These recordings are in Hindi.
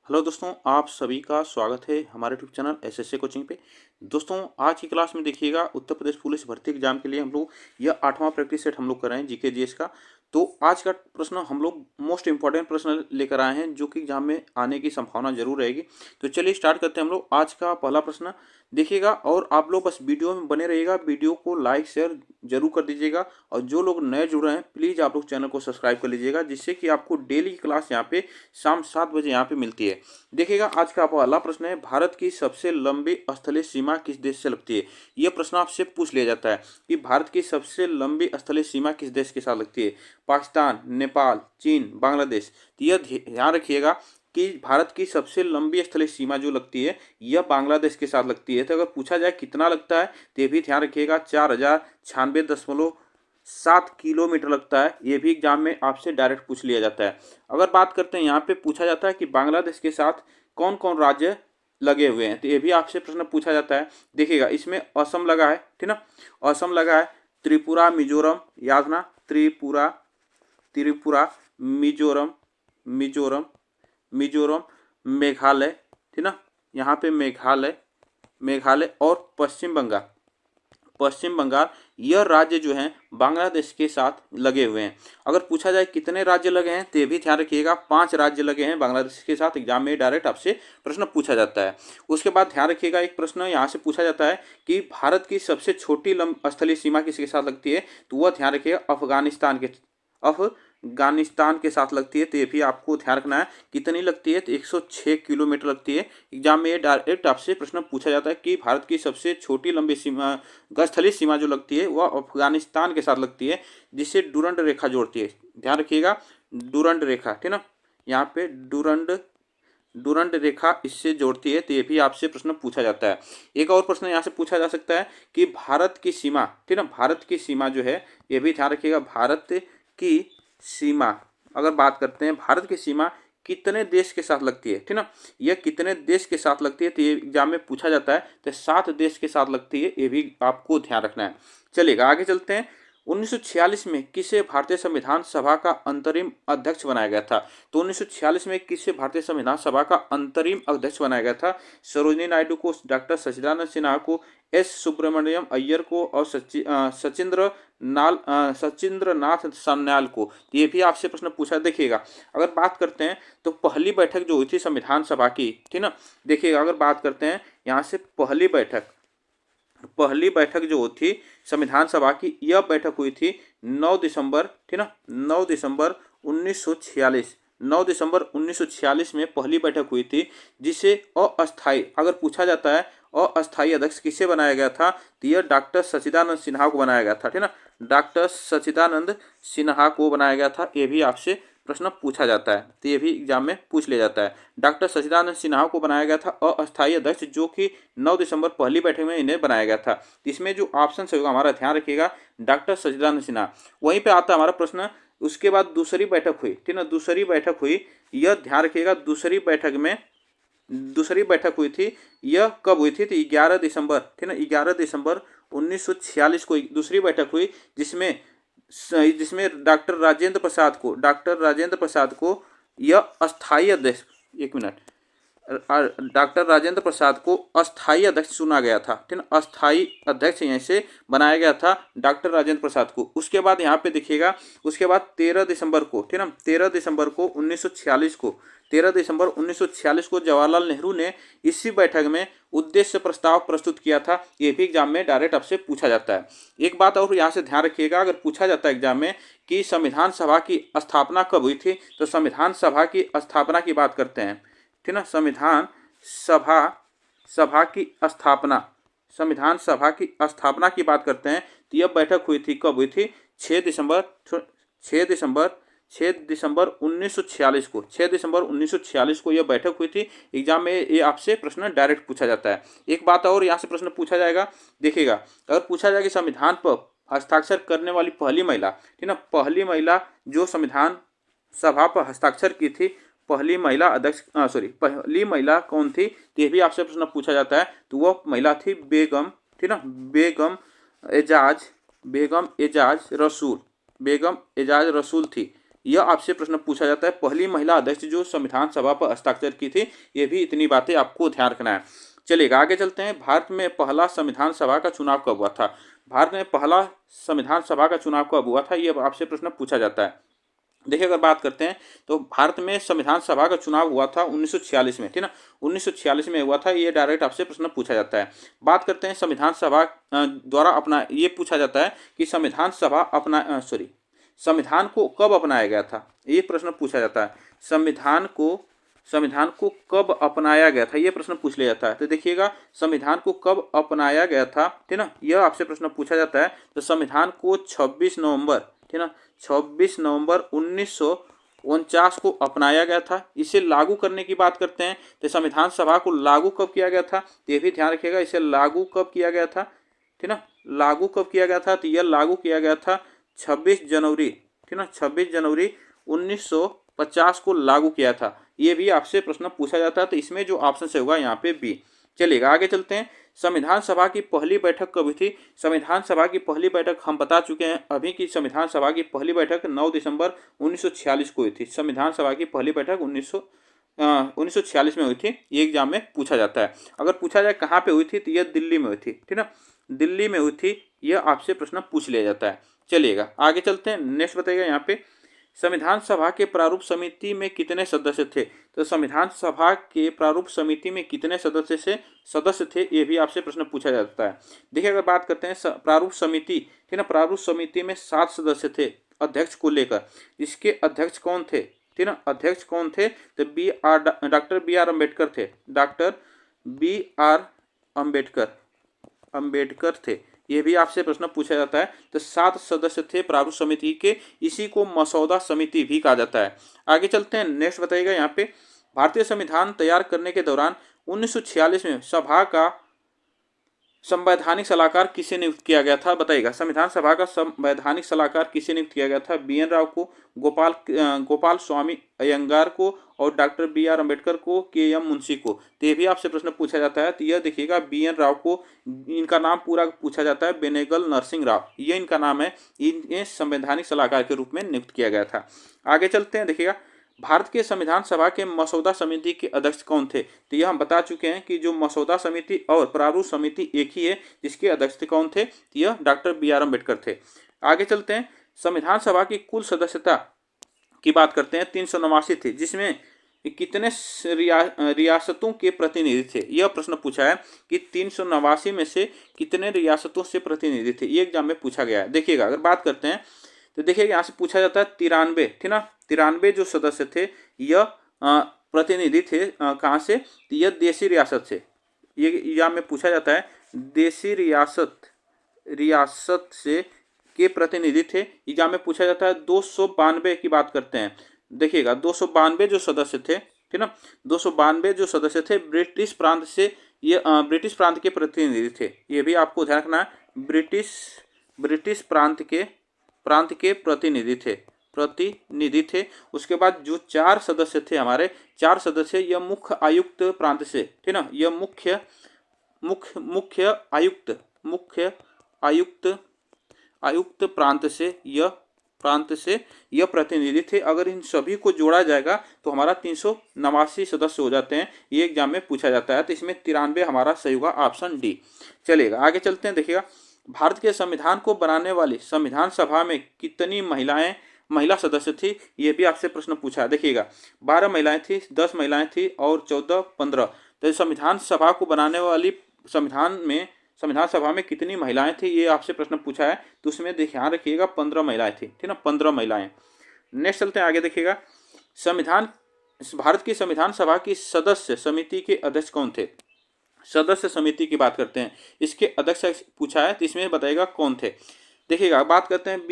हेलो दोस्तों, आप सभी का स्वागत है हमारे यूट्यूब चैनल एसएससी कोचिंग पे। दोस्तों, आज की क्लास में देखिएगा उत्तर प्रदेश पुलिस भर्ती एग्जाम के लिए हम लोग यह 8वां प्रैक्टिस सेट हम लोग कर रहे हैं जीके जीएस का। तो आज का प्रश्न हम लोग मोस्ट इंपॉर्टेंट प्रश्न लेकर आए हैं जो कि एग्जाम में आने की संभावना जरूर रहेगी। तो चलिए स्टार्ट करते हैं हम लोग। आज का पहला प्रश्न देखिएगा और आप लोग बस वीडियो में बने रहिएगा, वीडियो को लाइक शेयर जरूर कर दीजिएगा और जो लोग नए जुड़ रहे हैं प्लीज़ आप लोग चैनल को सब्सक्राइब कर लीजिएगा, जिससे कि आपको डेली की क्लास यहाँ पे शाम 7 बजे यहाँ पे मिलती है। देखिएगा आज का पहला प्रश्न है, भारत की सबसे लंबी स्थलीय सीमा किस देश से लगती है। यह प्रश्न आपसे पूछ लिया जाता है कि भारत की सबसे लंबी स्थलीय सीमा किस देश के साथ लगती है। पाकिस्तान, नेपाल, चीन, बांग्लादेश। तो यह ध्यान रखिएगा कि भारत की सबसे लंबी स्थलीय सीमा जो लगती है यह बांग्लादेश के साथ लगती है। तो अगर पूछा जाए कितना लगता है तो ये भी ध्यान रखिएगा, 4096.7 किलोमीटर लगता है। ये भी एग्जाम में आपसे डायरेक्ट पूछ लिया जाता है। अगर बात करते हैं, यहाँ पे पूछा जाता है कि बांग्लादेश के साथ कौन कौन राज्य लगे हुए हैं, तो ये भी आपसे प्रश्न पूछा जाता है। देखिएगा इसमें असम लगा है, ठीक ना, असम लगा है, त्रिपुरा, मिजोरम, याद ना, त्रिपुरा त्रिपुरा मिजोरम मिजोरम मिजोरम, मेघालय, ठीक ना, यहाँ पे मेघालय मेघालय और पश्चिम बंगाल यह राज्य जो हैं बांग्लादेश के साथ लगे हुए हैं। अगर पूछा जाए कितने राज्य लगे हैं तो ये भी ध्यान रखिएगा, 5 राज्य लगे हैं बांग्लादेश के साथ। एग्जाम में डायरेक्ट आपसे प्रश्न पूछा जाता है। उसके बाद ध्यान रखिएगा एक प्रश्न यहाँ से पूछा जाता है कि भारत की सबसे छोटी स्थलीय सीमा किसके साथ लगती है, तो वह ध्यान रखिएगा अफगानिस्तान के साथ लगती है। तो ये भी आपको ध्यान रखना है कितनी लगती है, तो 106 किलोमीटर लगती है। एग्जाम में ये डायरेक्ट आपसे प्रश्न पूछा जाता है कि भारत की सबसे छोटी लंबी सीमा स्थलीय सीमा जो लगती है वह अफगानिस्तान के साथ लगती है, जिससे डुरंड रेखा जोड़ती है। ध्यान रखिएगा डुरंड रेखा, ठीक ना, यहाँ पे डुरंड रेखा इससे जोड़ती है। तो ये भी आपसे प्रश्न पूछा जाता है। एक और प्रश्न यहाँ से पूछा जा सकता है कि भारत की सीमा, ठीक ना, भारत की सीमा जो है ये भी ध्यान रखिएगा, भारत की सीमा अगर बात करते हैं, भारत की सीमा कितने देश के साथ लगती है, ठीक ना, यह कितने देश के साथ लगती है, तो ये एग्जाम में पूछा जाता है। तो 7 देश के साथ लगती है, ये भी आपको ध्यान रखना है। चलिएगा आगे चलते हैं। 1946 में किसे भारतीय संविधान सभा का अंतरिम अध्यक्ष बनाया गया था। तो 1946 में किसे भारतीय संविधान सभा का अंतरिम अध्यक्ष बनाया गया था। सरोजिनी नायडू को, डॉक्टर सच्चिदानंद सिन्हा को, एस सुब्रमण्यम अय्यर को और सचिंद्र नाथ सान्याल को। ये भी आपसे प्रश्न पूछा। देखिएगा अगर बात करते हैं तो पहली बैठक जो हुई थी संविधान सभा की, ठीक ना, देखिएगा अगर बात करते हैं यहाँ से पहली बैठक जो थी संविधान सभा की, यह बैठक हुई थी 9 दिसंबर, ठीक ना, 9 दिसंबर 1946। 9 दिसंबर 1946 में पहली बैठक हुई थी, जिसे अस्थायी अगर पूछा जाता है अस्थायी अध्यक्ष किसे बनाया गया था, तो यह डॉक्टर सच्चिदानंद सिन्हा को बनाया गया था, ठीक ना, डॉक्टर सच्चिदानंद सिन्हा को बनाया गया था। ये भी आपसे प्रश्न पूछा जाता है, तो ये भी एग्जाम में पूछ लिया जाता है। डॉक्टर सच्चिदानंद सिन्हा को बनाया गया था अस्थायी अध्यक्ष, जो कि 9 दिसंबर पहली बैठक में इन्हें बनाया गया था। इसमें जो ऑप्शन होगा हमारा ध्यान रखिएगा, डॉक्टर सच्चिदानंद सिन्हा। वहीं पे आता है हमारा प्रश्न, उसके बाद दूसरी बैठक हुई, ठीक ना, दूसरी बैठक हुई, यह ध्यान रखिएगा दूसरी बैठक हुई थी, यह कब हुई थी, तो 11 दिसंबर, ठीक ना, 11 दिसंबर 1946 को दूसरी बैठक हुई, जिसमें डॉक्टर राजेंद्र प्रसाद को यह अस्थायी अध्यक्ष, एक मिनट, डॉक्टर राजेंद्र प्रसाद को अस्थायी अध्यक्ष चुना गया था, ठीक ना, अस्थायी अध्यक्ष यहीं से बनाया गया था डॉक्टर राजेंद्र प्रसाद को। उसके बाद यहाँ पे देखिएगा, उसके बाद 13 दिसंबर को, ठीक ना, 13 दिसंबर 1946 को जवाहरलाल नेहरू ने इसी बैठक में उद्देश्य प्रस्ताव प्रस्तुत किया था। ये भी एग्जाम में डायरेक्ट आपसे पूछा जाता है। एक बात और यहाँ से ध्यान रखिएगा, अगर पूछा जाता है एग्जाम में कि संविधान सभा की स्थापना कब हुई थी, तो संविधान सभा की स्थापना की बात करते हैं, ठीक ना, संविधान सभा की बात करते हैं, तो यह बैठक हुई थी, कब हुई थी, 6 दिसंबर 1946 को यह बैठक हुई थी। एग्जाम में ये आपसे प्रश्न डायरेक्ट पूछा जाता है। एक बात और यहाँ से प्रश्न पूछा जाएगा, देखिएगा अगर पूछा जाए कि संविधान पर हस्ताक्षर करने वाली पहली महिला, ठीक ना, पहली महिला जो संविधान सभा पर हस्ताक्षर की थी, पहली महिला कौन थी, तो ये भी आपसे प्रश्न पूछा जाता है। तो वह महिला थी बेगम, ठीक ना, बेगम एजाज रसूल थी। यह आपसे प्रश्न पूछा जाता है। पहली महिला अध्यक्ष जो संविधान सभा पर हस्ताक्षर की थी, ये भी इतनी बातें आपको ध्यान रखना है। चलिएगा आगे चलते हैं। भारत में पहला संविधान सभा का चुनाव कब हुआ था? भारत में पहला संविधान सभा का चुनाव कब हुआ था, ये आपसे प्रश्न पूछा जाता है। देखिए अगर बात करते हैं तो भारत में संविधान सभा का चुनाव हुआ था 1946 में, ठीक ना, 1946 में हुआ था। ये डायरेक्ट आपसे प्रश्न पूछा जाता है। बात करते हैं संविधान सभा द्वारा अपना, ये पूछा जाता है कि संविधान सभा अपना संविधान को कब अपनाया गया था, ये प्रश्न पूछा जाता है। संविधान को कब अपनाया गया था, ये प्रश्न पूछ लिया जाता है। तो देखिएगा संविधान को कब अपनाया गया था, ठीक ना, यह आपसे प्रश्न पूछा जाता है। तो संविधान को 26 नवंबर, ठीक ना, 26 नवंबर 1949 को अपनाया गया था। इसे लागू करने की बात करते हैं तो संविधान सभा को लागू कब किया गया था, तो ये भी ध्यान रखिएगा। इसे लागू कब किया गया था, ठीक ना, लागू कब किया गया था, तो यह लागू किया गया था 26 जनवरी, ठीक ना, 26 जनवरी 1950 को लागू किया था। ये भी आपसे प्रश्न पूछा जाता है। तो इसमें जो ऑप्शन से होगा यहाँ पे बी। चलिएगा आगे चलते हैं। संविधान सभा की पहली बैठक कब हुई थी? संविधान सभा की पहली बैठक हम बता चुके हैं अभी की। संविधान सभा की पहली बैठक 9 दिसंबर 1946 को हुई थी। संविधान सभा की पहली बैठक 1946 में हुई थी। ये एग्जाम में पूछा जाता है। अगर पूछा जाए कहाँ पे हुई थी, तो यह दिल्ली में हुई थी, ठीक ना, दिल्ली में हुई थी। यह आपसे प्रश्न पूछ लिया जाता है। चलिएगा आगे चलते हैं। नेक्स्ट बताइएगा यहाँ पे, संविधान सभा के प्रारूप समिति में कितने सदस्य थे? तो संविधान सभा के प्रारूप समिति में कितने सदस्य थे, ये भी आपसे प्रश्न पूछा जाता है। देखिए अगर बात करते हैं प्रारूप समिति, ठीक ना, प्रारूप समिति में 7 सदस्य थे अध्यक्ष को लेकर। इसके अध्यक्ष कौन थे, ठीक ना, अध्यक्ष कौन थे? तो डॉक्टर बी आर अम्बेडकर थे। डॉक्टर बी आर अम्बेडकर थे। ये भी आपसे प्रश्न पूछा जाता है। तो 7 सदस्य थे प्रारूप समिति के। इसी को मसौदा समिति भी कहा जाता है। आगे चलते हैं। नेक्स्ट बताइएगा यहाँ पे, भारतीय संविधान तैयार करने के दौरान 1946 में सभा का संवैधानिक सलाहकार किसे नियुक्त किया गया था? बताइएगा। संविधान सभा का संवैधानिक सलाहकार किसे नियुक्त किया गया था? बी.एन. राव को, गोपाल स्वामी अयंगार को और डॉक्टर बी आर अम्बेडकर को, के.एम. मुंशी को। तो ये भी आपसे प्रश्न पूछा जाता है। तो यह देखिएगा बी.एन. राव को, इनका नाम पूरा पूछा जाता है बेनेगल नरसिंह राव, ये इनका नाम है। इन्हें संवैधानिक सलाहकार के रूप में नियुक्त किया गया था। आगे चलते हैं। देखिएगा भारत के संविधान सभा के मसौदा समिति के अध्यक्ष कौन थे? तो यह हम बता चुके हैं कि जो मसौदा समिति और प्रारूप समिति एक ही है। जिसके अध्यक्ष कौन थे? यह डॉक्टर बी आर अम्बेडकर थे। आगे चलते हैं। संविधान सभा की कुल सदस्यता की बात करते हैं, 389 थी। जिसमें कितने रियासतों के प्रतिनिधि थे? यह प्रश्न पूछा है कि 389 में से कितने रियासतों से प्रतिनिधि थे। ये एग्जाम में पूछा गया है। देखिएगा अगर बात करते हैं तो देखिएगा यहाँ से पूछा जाता है 93, ठीक ना, 93 जो सदस्य थे यह प्रतिनिधि थे कहाँ से? तो यह देशी रियासत से। ये एग्जाम में पूछा जाता है। देशी रियासत से के प्रतिनिधि थे। एग्जाम में पूछा जाता है। 292 की बात करते हैं। देखिएगा 292 जो सदस्य थे, ठीक ना, 292 जो सदस्य थे ब्रिटिश प्रांत से, ये ब्रिटिश प्रांत के प्रतिनिधि थे। ये भी आपको ध्यान रखना है। ब्रिटिश प्रांत के प्रतिनिधि थे। उसके बाद जो 4 सदस्य थे हमारे, 4 सदस्य, यह मुख्य आयुक्त प्रांत से, ठीक ना, यह मुख्य आयुक्त प्रांत से यह प्रतिनिधि थे। अगर इन सभी को जोड़ा जाएगा तो हमारा 389 सदस्य हो जाते हैं। ये एग्जाम में पूछा जाता है। तो इसमें 93 हमारा सही होगा, ऑप्शन डी। चलिएगा आगे चलते हैं। देखिएगा भारत के संविधान को बनाने वाली संविधान सभा में कितनी महिला सदस्य थी? ये भी आपसे प्रश्न पूछा है। देखिएगा 12 महिलाएं थी, 10 महिलाएं थी और 14, 15। तो संविधान सभा को बनाने वाली संविधान सभा में कितनी महिलाएं थी, ये आपसे प्रश्न पूछा है। तो उसमें ध्यान रखिएगा 15 महिलाएं थी, ठीक ना, 15 महिलाएं। नेक्स्ट चलते हैं आगे। देखिएगा भारत की संविधान सभा की सदस्य समिति के अध्यक्ष कौन थे? सदस्य समिति की बात करते हैं। इसके अध्यक्ष पूछा है, तो इसमें बताएगा कौन थे। देखिएगा बात करते हैं।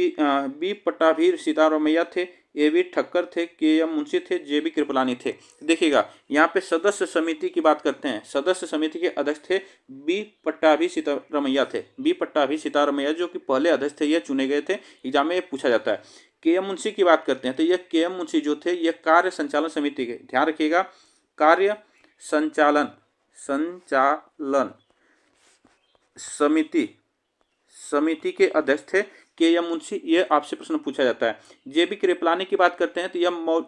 बी पट्टाभी सीतारमैया थे, ए.वी. ठक्कर थे, के.एम. मुंशी थे, जे.बी. कृपलानी थे। देखिएगा यहाँ पे सदस्य समिति की बात करते हैं। सदस्य समिति के अध्यक्ष थे बी पट्टाभी सीतारमैया थे। बी पट्टाभी सीतारमैया जो कि पहले अध्यक्ष थे, ये चुने गए थे। एग्जाम में ये पूछा जाता है। के.एम. मुंशी की बात करते हैं तो ये के.एम. मुंशी जो थे ये कार्य संचालन समिति के, ध्यान रखिएगा, कार्य संचालन समिति के अध्यक्ष थे। के एम मुंशी, ये आपसे प्रश्न पूछा जाता है। जेपी कृपलानी की बात करते हैं तो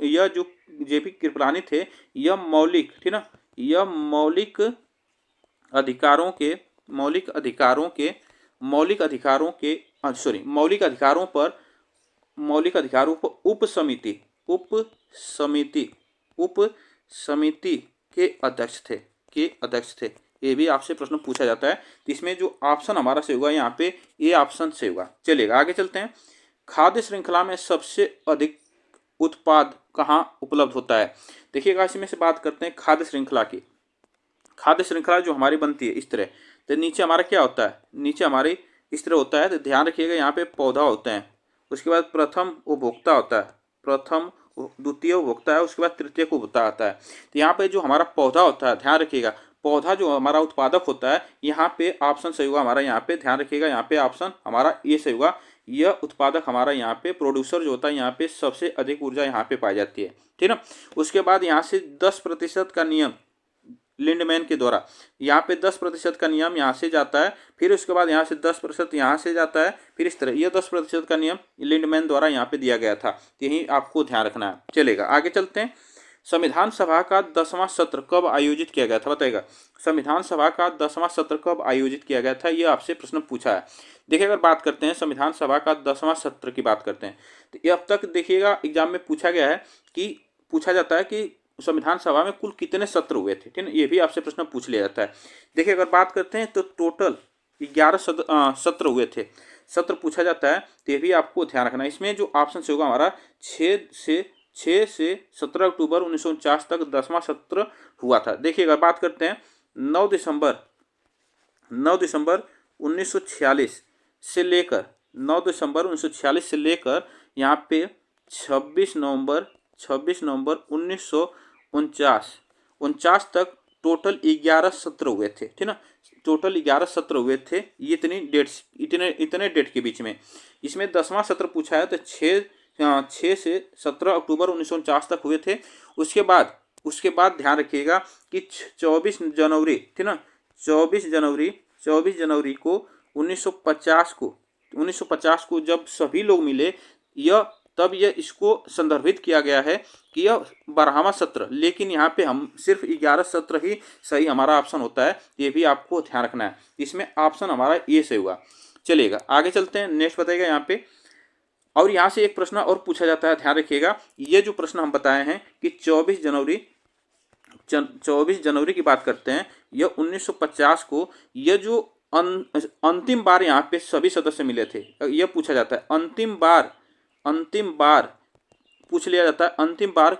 यह जो जेपी कृपलानी थे, यह मौलिक, ठीक ना, यह अधिकारों के मौलिक अधिकारों के मौलिक अधिकारों के सॉरी मौलिक अधिकारों पर उप समिति के अध्यक्ष थे। ये भी आपसे प्रश्न पूछा जाता है। तो इसमें जो ऑप्शन हमारा से होगा यहाँ पे, ये ऑप्शन से होगा। चलिएगा आगे चलते हैं। खाद्य श्रृंखला में सबसे अधिक उत्पाद कहाँ उपलब्ध होता है? देखिएगा, इसमें से बात करते हैं खाद्य श्रृंखला की। खाद्य श्रृंखला जो हमारी बनती है इस तरह, तो नीचे हमारा क्या होता है, नीचे हमारी इस तरह होता है। तो ध्यान रखिएगा, यहाँ पे पौधा होते हैं, उसके बाद प्रथम उपभोक्ता होता है, प्रथम द्वितीय उपभोक्ता है, उसके बाद तृतीय उपभोक्ता आता है। तो यहाँ पे जो हमारा पौधा होता है, ध्यान रखिएगा, पौधा जो हमारा उत्पादक होता है, यहाँ पे ऑप्शन सही होगा हमारा। यहाँ पे ध्यान रखिएगा, यहाँ पे ऑप्शन हमारा ये सही होगा। यह उत्पादक हमारा यहाँ पे प्रोड्यूसर जो होता है, यहाँ पे सबसे अधिक ऊर्जा यहाँ पे पाई जाती है, ठीक ना। उसके बाद यहाँ से 10% का नियम लिंडमैन के द्वारा, यहाँ पे 10% का नियम यहाँ से जाता है, फिर उसके बाद यहाँ से 10% यहाँ से जाता है, फिर इस तरह यह 10% का नियम लिंडमैन द्वारा यहाँ पे दिया गया था। यही आपको ध्यान रखना है। चलेगा आगे चलते हैं। संविधान सभा का 10वां सत्र कब आयोजित किया गया था? बताइएगा, संविधान सभा का 10वां सत्र कब आयोजित किया गया था? ये आपसे प्रश्न पूछा है। देखिए, अगर बात करते हैं संविधान सभा का 10वां सत्र की बात करते हैं, तो ये अब तक देखिएगा एग्जाम में पूछा गया है कि पूछा जाता है कि संविधान सभा में कुल कितने सत्र हुए थे, ठीक है। ये भी आपसे प्रश्न पूछ लिया जाता है। देखिए, अगर बात करते हैं तो टोटल 11 सत्र हुए थे, सत्र पूछा जाता है। तो ये भी आपको ध्यान रखना है। इसमें जो ऑप्शन से होगा हमारा 6 से 17 अक्टूबर 1949 तक 10वां सत्र हुआ था। देखिए, अगर बात करते हैं 9 दिसंबर 1946 से लेकर 9 दिसंबर 1946 से लेकर यहाँ पे 26 नवंबर 1949 तक टोटल 11 सत्र हुए थे, ठीक ना। टोटल 11 सत्र हुए थे। ये इतने डेट के बीच में इसमें 10वां सत्र पूछा है, तो 6 से 17 अक्टूबर 1949 तक हुए थे। उसके बाद ध्यान रखिएगा कि 24 जनवरी, ठीक ना, 24 जनवरी को 1950 को जब सभी लोग मिले, तब यह इसको संदर्भित किया गया है कि यह 12वां सत्र, लेकिन यहाँ पे हम सिर्फ 11 सत्र ही सही हमारा ऑप्शन होता है। ये भी आपको ध्यान रखना है। इसमें ऑप्शन हमारा ये सही हुआ। चलिएगा आगे चलते हैं। नेक्स्ट बताइएगा यहाँ पे, और यहाँ से एक प्रश्न और पूछा जाता है, ध्यान रखिएगा। ये जो प्रश्न हम बताए हैं कि 24 जनवरी की बात करते हैं, यह 1950 को यह जो अंतिम बार यहाँ पे सभी सदस्य मिले थे, यह पूछा जाता है। अंतिम बार पूछ लिया जाता है, अंतिम बार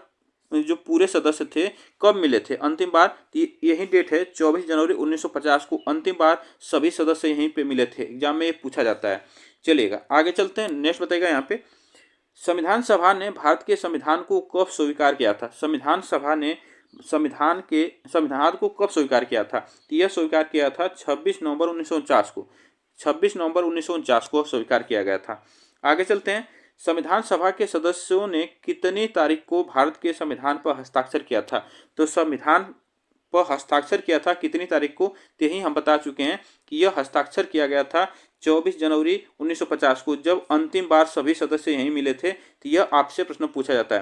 जो पूरे सदस्य थे कब मिले थे अंतिम बार। यही डेट है 24 जनवरी 1950 को अंतिम बार सभी सदस्य यहीं पे मिले थे। एग्जाम में ये पूछा जाता है। चलिएगा आगे चलते हैं। नेक्स्ट बताइएगा यहाँ पे, संविधान सभा ने भारत के संविधान को कब स्वीकार किया था? संविधान सभा ने संविधान को कब स्वीकार किया था? तो यह स्वीकार किया था 26 नवंबर 1949 को। 26 नवंबर 1949 को स्वीकार किया गया था। आगे चलते हैं। संविधान सभा के सदस्यों ने कितनी तारीख को भारत के संविधान पर हस्ताक्षर किया था? तो संविधान पर हस्ताक्षर किया था कितनी तारीख को? यही हम बता चुके हैं कि यह हस्ताक्षर किया गया था 24 जनवरी 1950 को, जब अंतिम बार सभी सदस्य यहीं मिले थे। तो यह आपसे प्रश्न पूछा जाता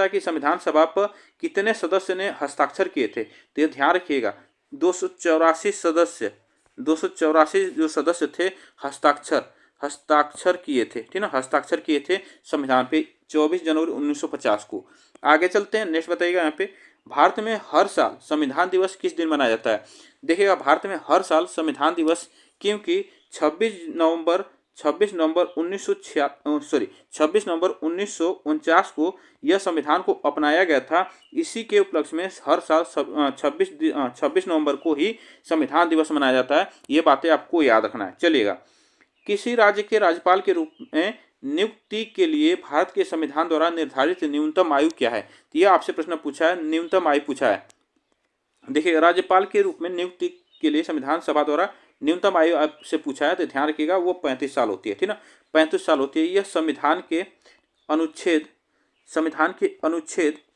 है कि संविधान सभा पर कितने सदस्य ने हस्ताक्षर किए थे। तो यह ध्यान रखिएगा, 284 जो सदस्य थे हस्ताक्षर किए थे, ठीक ना, हस्ताक्षर किए थे संविधान पे 24 जनवरी 1950 को। आगे चलते हैं। नेक्स्ट बताइएगा यहाँ पे, भारत में हर साल संविधान दिवस किस दिन मनाया जाता है? देखिएगा, भारत में हर साल संविधान दिवस, क्योंकि 26 नवंबर 1949 को यह संविधान को अपनाया गया था। इसी के उपलक्ष्य में हर साल 26 नवंबर को ही संविधान दिवस मनाया जाता है। ये बातें आपको याद रखना है। चलिएगा, किसी राज्य के राज्यपाल के रूप में नियुक्ति के लिए भारत के संविधान द्वारा निर्धारित न्यूनतम आयु क्या है? तो यह आपसे प्रश्न पूछा है, न्यूनतम आयु पूछा है। देखिए, राज्यपाल के रूप में नियुक्ति के लिए संविधान सभा द्वारा न्यूनतम आयु आपसे पूछा है, तो ध्यान रखिएगा वो 35 साल होती है, ठीक ना, 35 साल होती है। यह संविधान के अनुच्छेद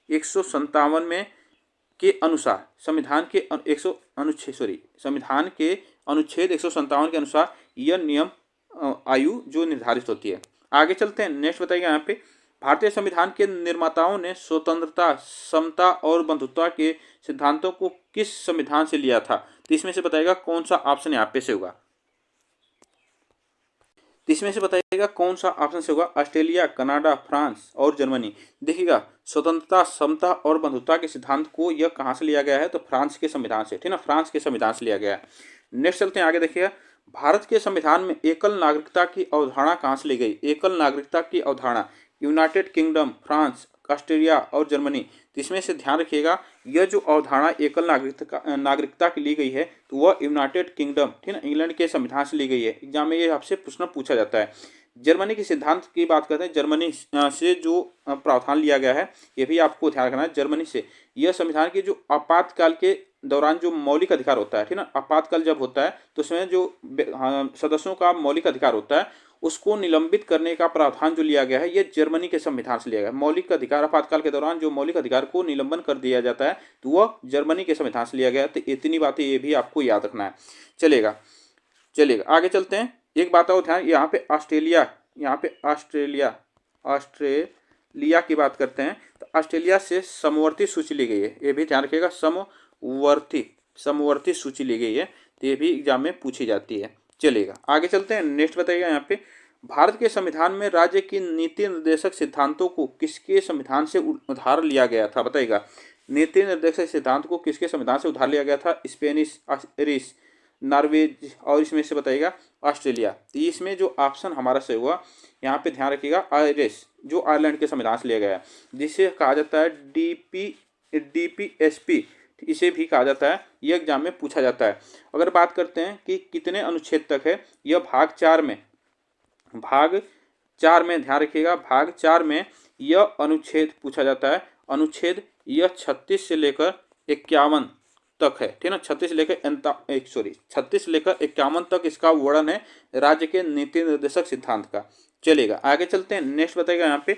157 में के अनुसार संविधान के अनुच्छेद 157 के अनुसार यह नियम आयु जो निर्धारित होती है। आगे चलते हैं, नेक्स्ट बताइएगा यहाँ पे, भारतीय संविधान के निर्माताओं ने स्वतंत्रता, समता और बंधुत्व के सिद्धांतों को किस संविधान से लिया था? तो इसमें से बताइएगा कौन सा ऑप्शन यहाँ पे से होगा? तो इसमें से बताइएगा कौन सा ऑप्शन से होगा? ऑस्ट्रेलिया, कनाडा, फ्रांस और जर्मनी। देखिएगा, स्वतंत्रता, समता और बंधुत्व के सिद्धांत को यह कहाँ से लिया गया है? तो फ्रांस के संविधान से, ठीक ना, फ्रांस के संविधान से लिया गया है। नेक्स्ट चलते हैं आगे, देखिएगा भारत के संविधान में एकल नागरिकता की अवधारणा कहाँ से ली गई? एकल नागरिकता की अवधारणा यूनाइटेड किंगडम, फ्रांस, ऑस्ट्रेलिया और जर्मनी। तो इसमें से ध्यान रखिएगा, यह जो अवधारणा एकल नागरिकता की ली गई है तो वह यूनाइटेड किंगडम, ठीक है, इंग्लैंड के संविधान से ली गई है। एग्जाम में ये आपसे प्रश्न पूछा जाता है। जर्मनी के सिद्धांत की बात करते हैं, जर्मनी से जो प्रावधान लिया गया है ये भी आपको ध्यान रखना है। जर्मनी से यह संविधान के जो आपातकाल के दौरान जो मौलिक अधिकार होता है, ठीक ना, आपातकाल जब होता है तो उसमें जो सदस्यों का मौलिक अधिकार होता है उसको निलंबित करने का प्रावधान जो लिया गया है ये जर्मनी के संविधान से लिया गया है। मौलिक अधिकार, आपातकाल के दौरान जो मौलिक अधिकार को निलंबन कर दिया जाता है तो वह जर्मनी के संविधान से लिया गया है। तो इतनी बातें ये भी आपको याद रखना है। चलेगा आगे चलते हैं। एक बात और ध्यान, यहाँ पे ऑस्ट्रेलिया की बात करते हैं तो ऑस्ट्रेलिया से समवर्ती सूची ली गई है, ये भी ध्यान रखिएगा, समवर्ती सूची ली गई है, तो ये भी एग्जाम में पूछी जाती है। चलेगा आगे चलते हैं, नेक्स्ट बताइएगा यहाँ पे, भारत के संविधान में राज्य की नीति निर्देशक सिद्धांतों को किसके संविधान से उधार लिया गया था? बताइएगा, नीति निर्देशक सिद्धांत को किसके संविधान से उधार लिया गया था? स्पेनिश, आयरिश, नॉर्वेज और इसमें से बताइएगा ऑस्ट्रेलिया। तो इसमें जो ऑप्शन हमारा सही हुआ, यहाँ पे ध्यान रखिएगा, आयरिश जो आयरलैंड के संविधान से लिया गया है, जिसे कहा जाता है डीपीएसपी, इसे भी कहा जाता है। यह एग्जाम में पूछा जाता है। अगर बात करते हैं कि कितने अनुच्छेद तक है, यह भाग 4 में ध्यान रखिएगा, भाग 4 में यह अनुच्छेद पूछा जाता है। अनुच्छेद यह 36 से लेकर 51 तक है, ठीक है ना, 36 से लेकर 51 तक इसका वर्णन है राज्य के नीति निर्देशक सिद्धांत का। चलेगा आगे चलते हैं, नेक्स्ट बताइएगा यहाँ पे,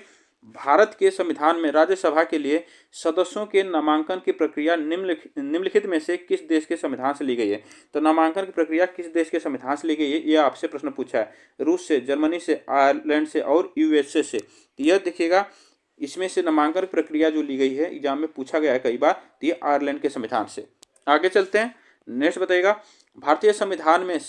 भारत के संविधान में राज्यसभा के लिए सदस्यों के नामांकन की प्रक्रिया निम्नलिखित में से किस देश के संविधान से ली गई है? तो नामांकन की प्रक्रिया किस देश के संविधान से ली गई है, यह आपसे प्रश्न पूछा है। रूस से, जर्मनी से, आयरलैंड से और यूएसए से। यह देखिएगा, इसमें से नामांकन प्रक्रिया जो ली गई है एग्जाम में पूछा गया है कई बार, तो ये आयरलैंड के संविधान से। आगे चलते हैं, नेक्स्ट बताइएगा, भारतीय संविधान में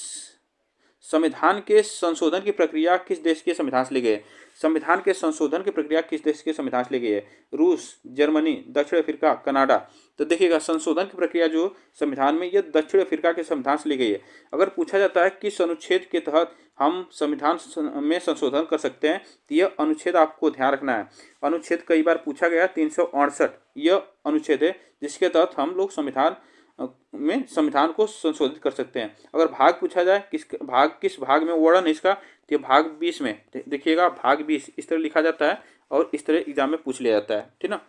संविधान के संशोधन की प्रक्रिया किस देश के संविधान से ली गई है? संविधान के संशोधन की प्रक्रिया किस देश के संविधान से ली गई है? रूस, जर्मनी, दक्षिण अफ्रीका, कनाडा। तो देखिएगा, संशोधन की प्रक्रिया जो संविधान में यह दक्षिण अफ्रीका के संविधान से ली गई है। अगर पूछा जाता है किस अनुच्छेद के तहत हम संविधान में संशोधन कर सकते हैं, तो यह अनुच्छेद आपको ध्यान रखना है। अनुच्छेद कई बार पूछा गया, 368 यह अनुच्छेद है जिसके तहत हम लोग संविधान को संशोधित कर सकते हैं। अगर भाग पूछा जाए किस भाग में वर्णन इसका, तो भाग 20 में, देखिएगा भाग 20 इस तरह लिखा जाता है और इस तरह एग्जाम में पूछ लिया जाता है, ठीक ना,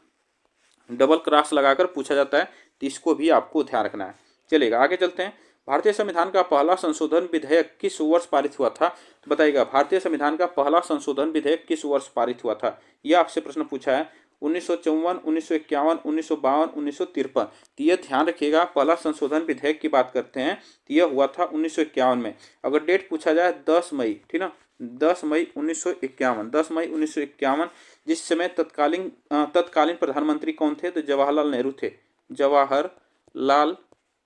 डबल क्रॉस लगाकर पूछा जाता है, तो इसको भी आपको ध्यान रखना है। चलेगा आगे चलते हैं, भारतीय संविधान का पहला संशोधन विधेयक किस वर्ष पारित हुआ था? तो बताइएगा, भारतीय संविधान का पहला संशोधन विधेयक किस वर्ष पारित हुआ था? यह आपसे प्रश्न पूछा है। 1954, 1951, 1952, 1953। तो यह ध्यान रखिएगा, पहला संशोधन विधेयक की बात करते हैं तो यह हुआ था 1951 में। अगर डेट पूछा जाए 10 मई, ठीक ना, 10 मई 1951, जिस समय तत्कालीन प्रधानमंत्री कौन थे? तो जवाहरलाल नेहरू थे,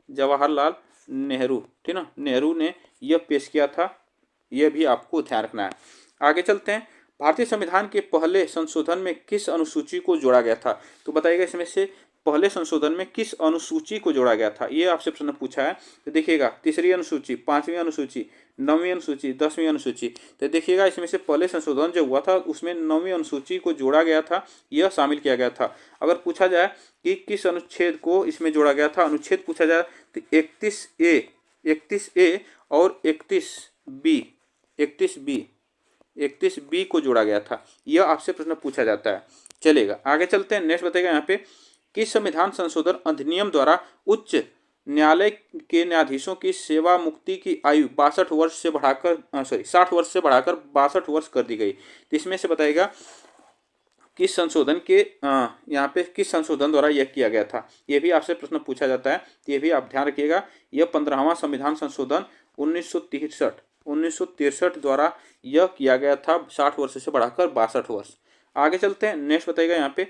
जवाहरलाल नेहरू, ठीक ना, नेहरू ने यह पेश किया था। यह भी आपको ध्यान रखना है। आगे चलते हैं, भारतीय संविधान के पहले संशोधन में किस अनुसूची को जोड़ा गया था? तो बताइएगा, इसमें से पहले संशोधन में किस अनुसूची को जोड़ा गया था? ये आपसे प्रश्न पूछा है। तो देखिएगा, 3री अनुसूची, 5वीं अनुसूची, 9वीं अनुसूची, 10वीं अनुसूची। तो देखिएगा, इसमें से पहले संशोधन जो हुआ था उसमें 9वीं अनुसूची को जोड़ा गया था, यह शामिल किया गया था। अगर पूछा जाए कि किस अनुच्छेद को इसमें जोड़ा गया था, अनुच्छेद पूछा जाए तो 31A और 31B को जोड़ा गया था। यह आपसे प्रश्न पूछा जाता है। चलेगा आगे चलते हैं, नेक्स्ट बताएगा यहाँ पे, किस संविधान संशोधन अधिनियम द्वारा उच्च न्यायालय के न्यायाधीशों की सेवा मुक्ति की आयु 60 वर्ष से बढ़ाकर 62 वर्ष कर दी गई? तो इसमें से बताएगा किस संशोधन के यहाँ पे किस संशोधन द्वारा यह किया गया था? यह भी आपसे प्रश्न पूछा जाता है, ये भी आप ध्यान रखिएगा। यह 15वां संविधान संशोधन 1963 1963 द्वारा यह किया गया था, 60 वर्ष से बढ़ाकर 62 वर्ष। आगे चलते हैं, नेक्स्ट बताइएगा यहाँ पे,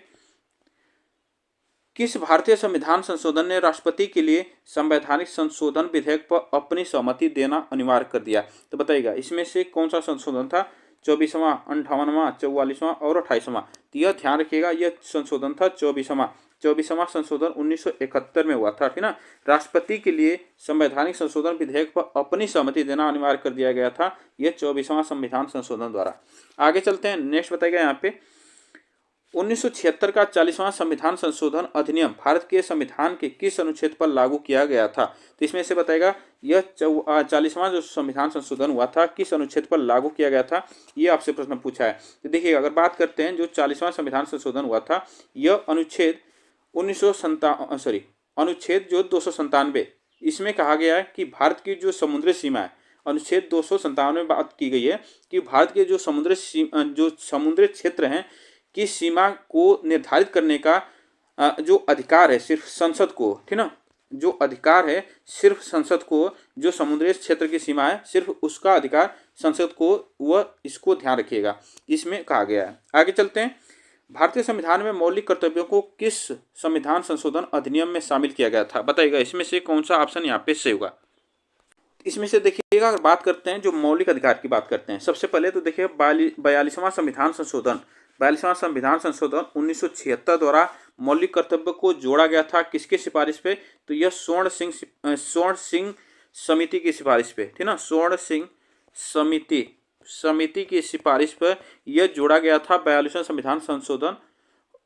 किस भारतीय संविधान संशोधन ने राष्ट्रपति के लिए संवैधानिक संशोधन विधेयक पर अपनी सहमति देना अनिवार्य कर दिया? तो बताइएगा इसमें से कौन सा संशोधन था? 24वां, 58वां, 44वां और 28वां। तो यह ध्यान रखिएगा, यह संशोधन था 24वां संशोधन 1971 में हुआ था, ठीक ना। राष्ट्रपति के लिए संवैधानिक संशोधन विधेयक पर अपनी सहमति देना अनिवार्य कर दिया गया था, यह 24वां संविधान संशोधन द्वारा। आगे चलते हैं, नेक्स्ट बताइएगा यहाँ पे, 1976 का 40वां संविधान संशोधन अधिनियम भारत के संविधान के किस अनुच्छेद पर लागू किया गया था? तो इसमें से बताएगा यह 40वां जो संविधान संशोधन हुआ था किस अनुच्छेद पर लागू किया गया था, ये आपसे प्रश्न पूछा है। तो देखिए, अगर बात करते हैं जो 40वां संविधान संशोधन हुआ था, यह अनुच्छेद अनुच्छेद जो 297, इसमें कहा गया है कि भारत की जो समुद्री सीमा है, अनुच्छेद 257 में बात की गई है कि भारत के जो समुद्री क्षेत्र हैं की सीमा को निर्धारित करने का जो अधिकार है सिर्फ संसद को, ठीक ना, जो अधिकार है सिर्फ संसद को, जो समुद्री क्षेत्र की सीमा है सिर्फ उसका अधिकार संसद को, वह इसको ध्यान रखिएगा, इसमें कहा गया है। आगे चलते हैं, भारतीय संविधान में मौलिक कर्तव्यों को किस संविधान संशोधन अधिनियम में शामिल किया गया था? बताइएगा इसमें से कौन सा ऑप्शन यहाँ पे सही होगा। इसमें से देखिएगा, अगर बात करते हैं जो मौलिक अधिकार की बात करते हैं, सबसे पहले तो देखिए 42वां संविधान संशोधन 1976 द्वारा मौलिक कर्तव्य को जोड़ा गया था, किसके सिफारिश पे? तो यह स्वर्ण सिंह समिति की सिफारिश पे, ठीक ना, स्वर्ण सिंह समिति की सिफारिश पर यह जोड़ा गया था 42वां संविधान संशोधन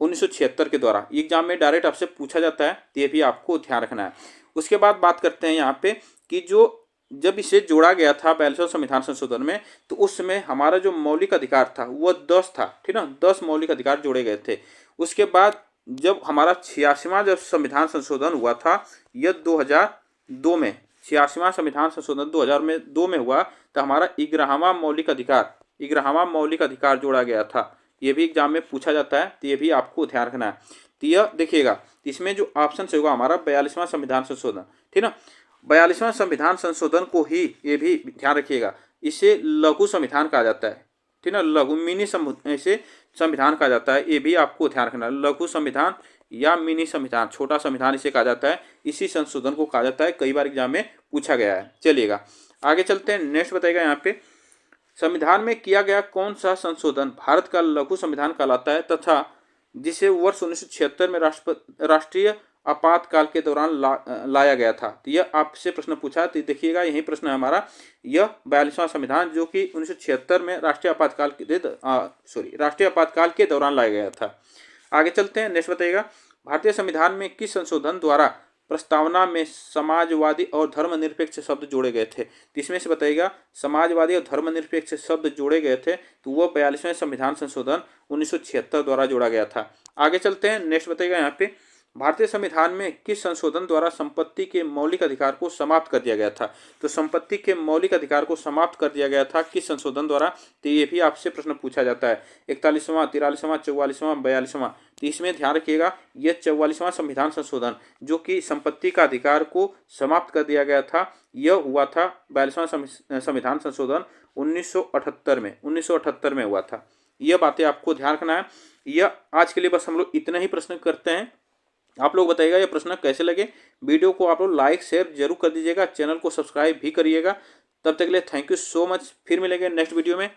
1976 के द्वारा। एग्जाम में डायरेक्ट आपसे पूछा जाता है, तो ये भी आपको ध्यान रखना है। उसके बाद बात करते हैं यहाँ पे कि जब इसे जोड़ा गया था 42वां संविधान संशोधन में, तो उस समय हमारा जो मौलिक अधिकार था वह 10 था, ठीक ना, 10 मौलिक अधिकार जोड़े गए थे। उसके बाद जब हमारा 86वां जब संविधान संशोधन हुआ था, यह 2002 में, 86वां संविधान संशोधन 2002 में हुआ, तो हमारा 11वां मौलिक अधिकार जोड़ा गया था। ये भी एग्जाम में पूछा जाता है, तो ये भी आपको ध्यान रखना है। तो यह देखिएगा, इसमें जो ऑप्शन से होगा हमारा 42वां संविधान संशोधन, ठीक ना। 42वां संविधान संशोधन को ही, ये भी ध्यान रखिएगा, इसे लघु संविधान कहा जाता है, ठीक ना, लघु मिनी इसे संविधान कहा जाता है, ये भी आपको ध्यान रखना है। लघु संविधान या मिनी संविधान, छोटा संविधान इसे कहा जाता है, इसी संशोधन को कहा जाता है, कई बार एग्जाम में पूछा गया है। चलिएगा आगे चलते हैं, नेक्स्ट बताइएगा यहाँ पे, संविधान में किया गया कौन सा संशोधन भारत का लघु संविधान कहलाता है तथा जिसे वर्ष 1976 में राष्ट्रीय आपातकाल के दौरान लाया गया था? तो यह आपसे प्रश्न पूछा, तो देखिएगा यही प्रश्न है हमारा, यह 42वां संविधान जो कि 1976 में राष्ट्रीय आपातकाल के दौरान लाया गया था। आगे चलते हैं, नेक्स्ट बताइएगा, भारतीय संविधान में किस संशोधन द्वारा प्रस्तावना में समाजवादी और धर्मनिरपेक्ष शब्द जोड़े गए थे? तो इसमें से बताइएगा समाजवादी और धर्मनिरपेक्ष शब्द जोड़े गए थे, तो वह 42वें संविधान संशोधन 1976 द्वारा जोड़ा गया था। आगे चलते हैं, नेक्स्ट बताइएगा यहाँ पे, भारतीय संविधान में किस संशोधन द्वारा संपत्ति के मौलिक अधिकार को समाप्त कर दिया गया था? तो संपत्ति के मौलिक अधिकार को समाप्त कर दिया गया था किस संशोधन द्वारा? तो ये भी आपसे प्रश्न पूछा जाता है, 41वां, 43वां, 44वां, 42वां। तो इसमें ध्यान रखिएगा, यह 44वां संविधान संशोधन जो कि संपत्ति का अधिकार को समाप्त कर दिया गया था, यह हुआ था 42वां संविधान संशोधन 1978 में हुआ था। यह बातें आपको ध्यान रखना है। यह आज के लिए बस हम लोग इतना ही प्रश्न करते हैं। आप लोग बताइएगा ये प्रश्न कैसे लगे। वीडियो को आप लोग लाइक शेयर जरूर कर दीजिएगा, चैनल को सब्सक्राइब भी करिएगा। तब तक के लिए थैंक यू सो मच, फिर मिलेंगे नेक्स्ट वीडियो में।